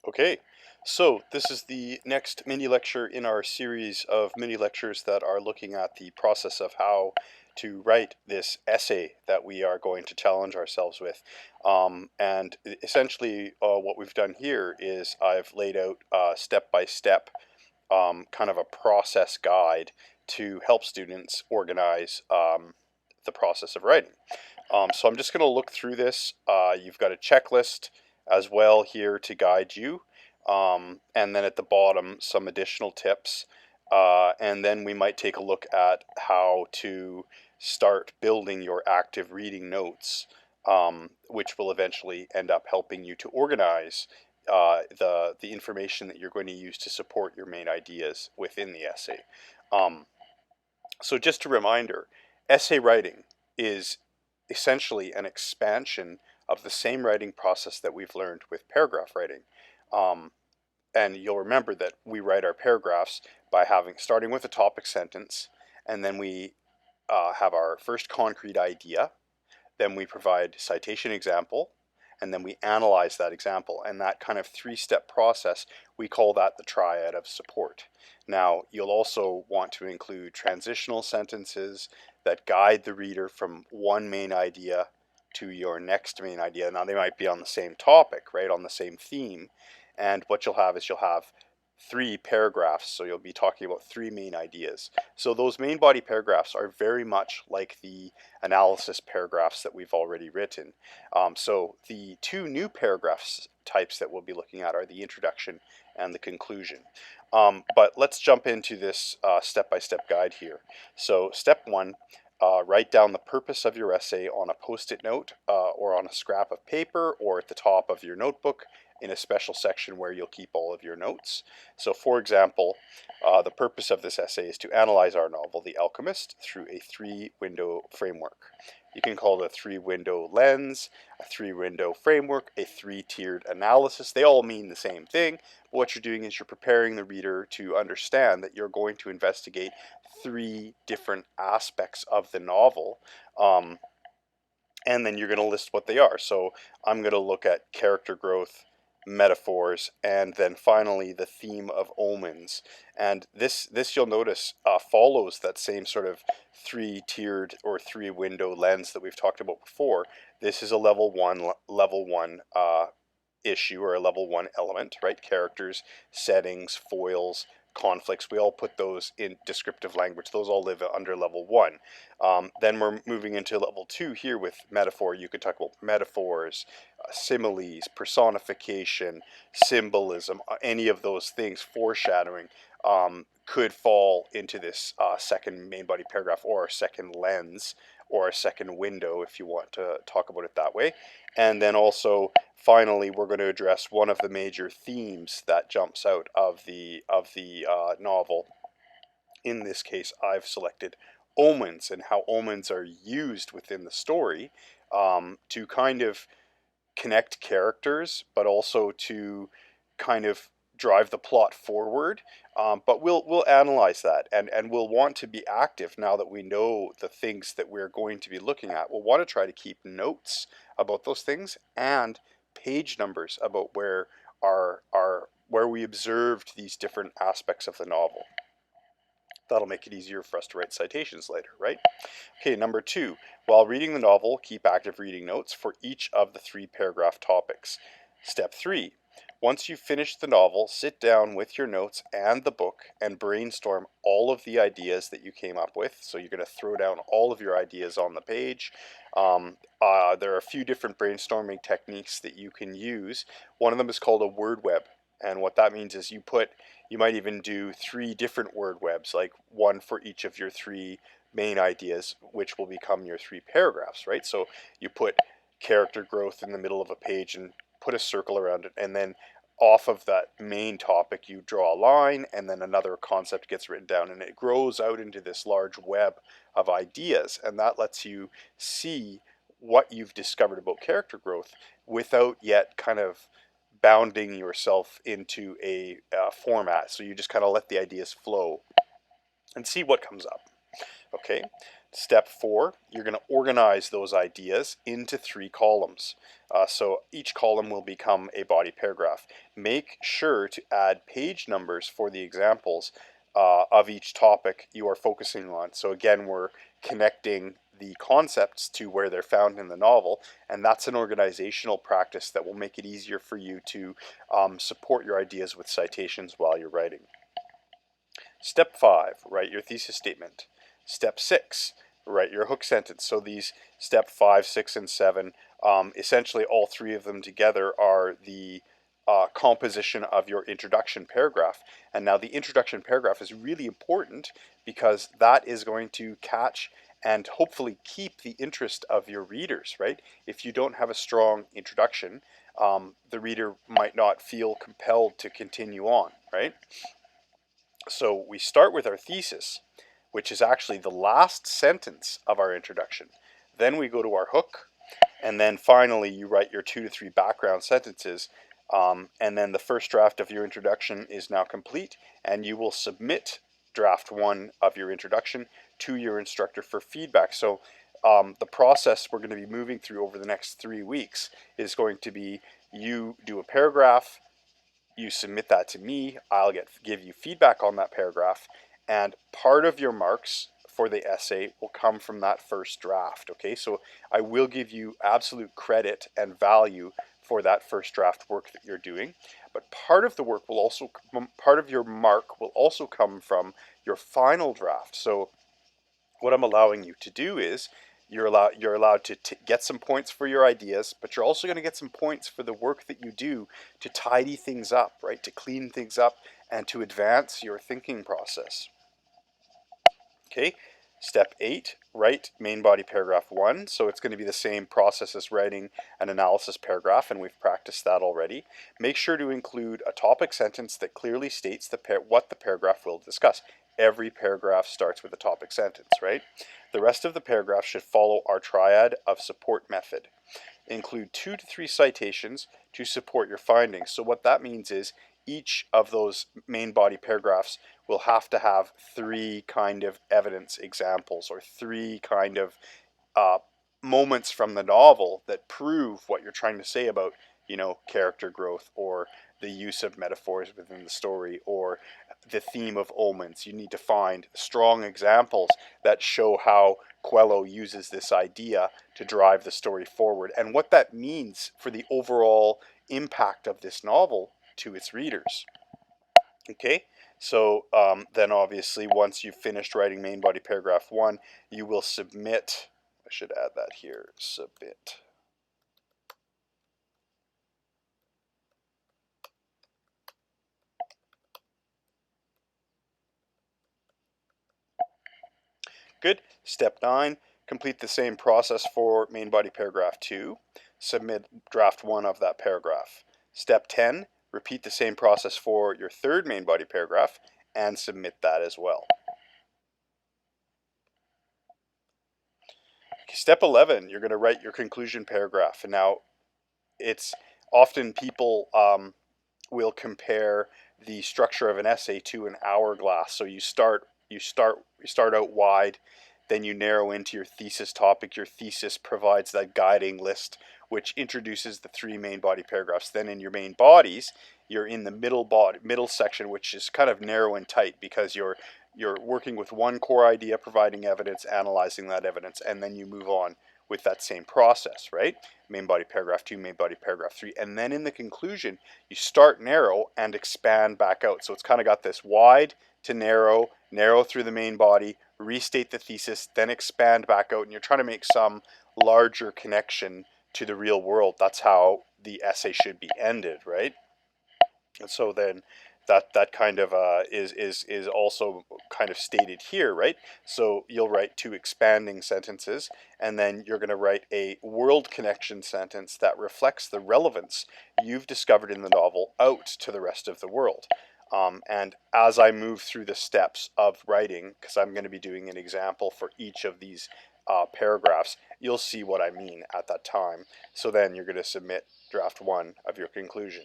Okay, so this is the next mini lecture in our series of mini lectures that are looking at the process of how to write this essay that we are going to challenge ourselves with. And essentially, what we've done here is I've laid out step by step kind of a process guide to help students organize the process of writing. So I'm just going to look through this. You've got a checklist as well here to guide you. And then at the bottom, some additional tips. And then we might take a look at how to start building your active reading notes, which will eventually end up helping you to organize the information that you're going to use to support your main ideas within the essay. Um, so just a reminder, essay writing is essentially an expansion of the same writing process that we've learned with paragraph writing. Um, and you'll remember that we write our paragraphs by starting with a topic sentence, and then we have our first concrete idea, then we provide citation example, and then we analyze that example. And that kind of three-step process, we call that the triad of support. Now, you'll also want to include transitional sentences that guide the reader from one main idea to your next main idea. Now, they might be on the same topic, right, on the same theme. And what you'll have is you'll have three paragraphs, so you'll be talking about three main ideas. So those main body paragraphs are very much like the analysis paragraphs that we've already written. So the two new paragraphs types that we'll be looking at are the introduction and the conclusion. But let's jump into this step-by-step guide here. So step one, write down the purpose of your essay on a post-it note or on a scrap of paper or at the top of your notebook in a special section where you'll keep all of your notes. So for example, the purpose of this essay is to analyze our novel, The Alchemist, through a three-window framework. You can call it a three-window lens, a three-window framework, a three-tiered analysis. They all mean the same thing. But what you're doing is you're preparing the reader to understand that you're going to investigate three different aspects of the novel. And then you're going to list what they are. So I'm going to look at character growth, metaphors, and then finally the theme of omens. And this you'll notice follows that same sort of three-tiered or three-window lens that we've talked about before. This is a level one issue or a level one element, right? Characters, settings, foils, conflicts, we all put those in descriptive language. Those all live under level one. Then we're moving into level two here with metaphor. You could talk about metaphors, similes, personification, symbolism, any of those things, foreshadowing, could fall into this second main body paragraph or a second lens or a second window if you want to talk about it that way. And then also finally we're going to address one of the major themes that jumps out of the novel. In this case, I've selected omens and how omens are used within the story to kind of connect characters, but also to kind of drive the plot forward. But we'll analyze that, and we'll want to be active now that we know the things that we're going to be looking at. We'll want to try to keep notes about those things and page numbers about where we observed these different aspects of the novel. That'll make it easier for us to write citations later, right? Okay, number two, while reading the novel, keep active reading notes for each of the three paragraph topics. Step three, once you've finished the novel, sit down with your notes and the book and brainstorm all of the ideas that you came up with. So you're going to throw down all of your ideas on the page. There are a few different brainstorming techniques that you can use. One of them is called a word web. And what that means is you might even do three different word webs, like one for each of your three main ideas, which will become your three paragraphs, right? So you put character growth in the middle of a page and put a circle around it, and then off of that main topic you draw a line, and then another concept gets written down, and it grows out into this large web of ideas, and that lets you see what you've discovered about character growth without yet kind of bounding yourself into a format. So you just kind of let the ideas flow and see what comes up. Okay, Step 4, you're going to organize those ideas into 3 columns. So each column will become a body paragraph. Make sure to add page numbers for the examples of each topic you are focusing on. So again, we're connecting the concepts to where they're found in the novel, and that's an organizational practice that will make it easier for you to support your ideas with citations while you're writing. Step 5, write your thesis statement. Step 6, write your hook sentence. So these step 5, 6, and 7, essentially all 3 of them together are the composition of your introduction paragraph. And now the introduction paragraph is really important because that is going to catch and hopefully keep the interest of your readers, right? If you don't have a strong introduction, the reader might not feel compelled to continue on, right? So we start with our thesis, which is actually the last sentence of our introduction. Then we go to our hook, and then finally you write your 2 to 3 background sentences, and then the first draft of your introduction is now complete, and you will submit draft 1 of your introduction to your instructor for feedback. So the process we're going to be moving through over the next 3 weeks is going to be you do a paragraph, you submit that to me, I'll give you feedback on that paragraph, and part of your marks for the essay will come from that first draft. Okay, so I will give you absolute credit and value for that first draft work that you're doing, but part of the work will also, part of your mark will also come from your final draft. So what I'm allowing you to do is you're allowed to get some points for your ideas, but you're also going to get some points for the work that you do to tidy things up, right? To clean things up and to advance your thinking process. Okay, step 8, write main body paragraph 1. So it's going to be the same process as writing an analysis paragraph, and we've practiced that already. Make sure to include a topic sentence that clearly states what the paragraph will discuss. Every paragraph starts with a topic sentence, right? The rest of the paragraph should follow our triad of support method. Include 2 to 3 citations to support your findings. So what that means is each of those main body paragraphs will have to have 3 kind of evidence examples, or 3 kind of moments from the novel that prove what you're trying to say about, character growth, or the use of metaphors within the story, or the theme of omens. You need to find strong examples that show how Coelho uses this idea to drive the story forward, and what that means for the overall impact of this novel to its readers. Okay, so then obviously once you've finished writing main body paragraph 1, you will submit. I should add that here, submit. Good. Step 9, complete the same process for main body paragraph 2. Submit draft 1 of that paragraph. Step 10, repeat the same process for your third main body paragraph and submit that as well. Okay, step 11, you're going to write your conclusion paragraph. And now it's often people will compare the structure of an essay to an hourglass. So you start out wide, then you narrow into your thesis topic. Your thesis provides that guiding list, which introduces the 3 main body paragraphs. Then in your main bodies, you're in the middle section, which is kind of narrow and tight because you're working with one core idea, providing evidence, analyzing that evidence, and then you move on with that same process, right? Main body paragraph 2, main body paragraph 3, and then in the conclusion, you start narrow and expand back out. So it's kind of got this wide to narrow, narrow through the main body, restate the thesis, then expand back out, and you're trying to make some larger connection to the real world. That's how the essay should be ended, right? And so then that kind of is also kind of stated here, right? So you'll write 2 expanding sentences, and then you're going to write a world connection sentence that reflects the relevance you've discovered in the novel out to the rest of the world. And as I move through the steps of writing, because I'm going to be doing an example for each of these paragraphs, you'll see what I mean at that time. So then you're going to submit draft 1 of your conclusion.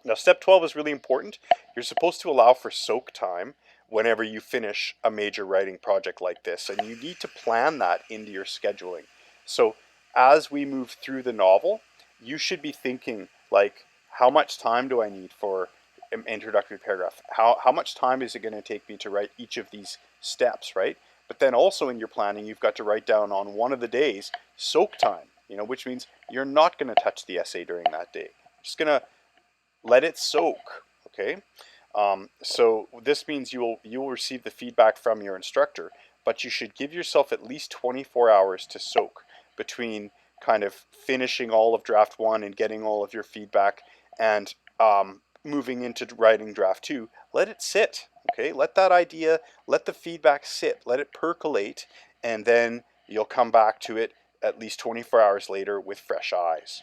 Now, step 12 is really important. You're supposed to allow for soak time whenever you finish a major writing project like this. And you need to plan that into your scheduling. So as we move through the novel, you should be thinking like, how much time do I need for an introductory paragraph? How much time is it going to take me to write each of these steps, right? But then also in your planning, you've got to write down on one of the days soak time, which means you're not going to touch the essay during that day. You're just going to let it soak, okay? So this means you will receive the feedback from your instructor, but you should give yourself at least 24 hours to soak between kind of finishing all of draft 1 and getting all of your feedback and moving into writing draft 2. Let it sit, okay? Let that idea, let the feedback sit, let it percolate, and then you'll come back to it at least 24 hours later with fresh eyes.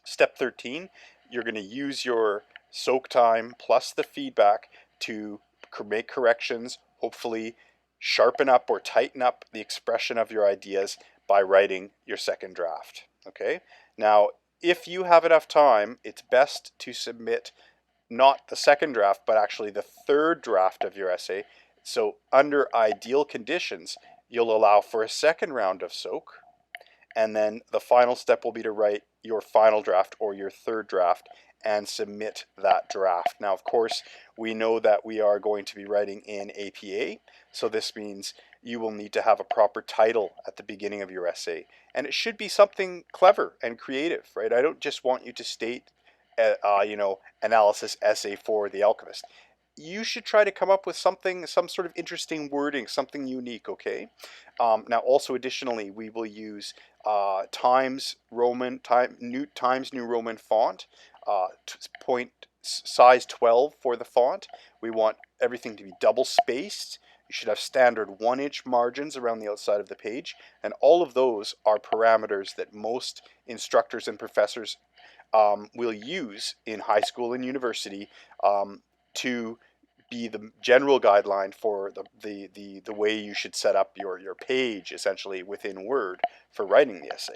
Step 13, you're going to use your soak time plus the feedback to make corrections, hopefully sharpen up or tighten up the expression of your ideas by writing your second draft. Okay? Now, if you have enough time, it's best to submit not the second draft, but actually the third draft of your essay. So under ideal conditions, you'll allow for a second round of soak, and then the final step will be to write your final draft or your third draft and submit that draft. Now, of course, we know that we are going to be writing in APA, so this means you will need to have a proper title at the beginning of your essay, and it should be something clever and creative, right? I don't just want you to state, analysis essay for The Alchemist. You should try to come up with something, some sort of interesting wording, something unique, okay? Now, also additionally, we will use Times New Roman font, size 12 for the font. We want everything to be double spaced. You should have standard 1-inch margins around the outside of the page, and all of those are parameters that most instructors and professors will use in high school and university to be the general guideline for the way you should set up your page, essentially, within Word for writing the essay.